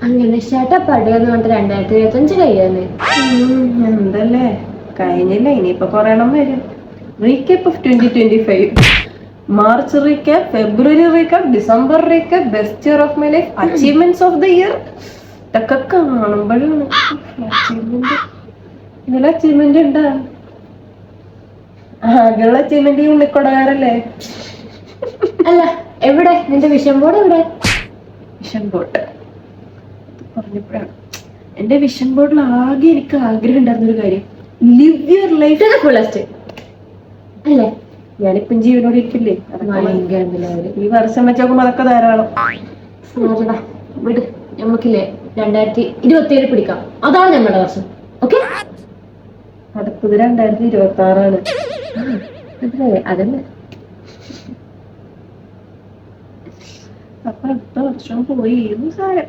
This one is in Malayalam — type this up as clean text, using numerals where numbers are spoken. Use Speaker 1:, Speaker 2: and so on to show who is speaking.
Speaker 1: അങ്ങനെ ഷട്ടപ്പടിയെന്ന് പറഞ്ഞിട്ട് 2025 കഴിയാന്ന്.
Speaker 2: എന്തല്ലേ കഴിഞ്ഞില്ല, ഇനിയിപ്പോ കൊറേണം വരും. Recap of 2025. March recap, February recap, December recap, best year of my life, achievements of the year. ഇതൊക്കെ കാണുമ്പോഴാണ് അച്ചീവ്മെന്റ്. ഇതിൽ അച്ചീവ്മെന്റ് ഉണ്ടാ? ആകെയുള്ള അച്ചീവ്മെന്റ് ഈ ഉണ്ണിക്കൊടകാരല്ലേ.
Speaker 1: അല്ല, എവിടെ നിന്റെ വിഷൻ ബോർഡ് എവിടെ?
Speaker 2: വിഷൻ ബോർഡ് പറഞ്ഞപ്പോഴാണ് എന്റെ വിഷൻ ബോർഡിൽ ആകെ എനിക്ക് ആഗ്രഹം ഉണ്ടായിരുന്നൊരു കാര്യം, ലിവ് യുവർ ലൈഫ്
Speaker 1: ഫുള്ളസ്റ്റ് അല്ലേ?
Speaker 2: ഞാനിപ്പം ജീവനോട് ഇരിക്കില്ലേ, ഈ വർഷം വെച്ച് നോക്കുമ്പോ അതൊക്കെ ധാരാളം.
Speaker 1: വിട്, നമുക്കില്ലേ 2027 പിടിക്കാം. അതാണ് നമ്മുടെ വർഷം. ഓക്കെ,
Speaker 2: അടുത്തത് 2026
Speaker 1: അതന്നെ.
Speaker 2: അപ്പൊ അടുത്ത വർഷം പോയി സാരം.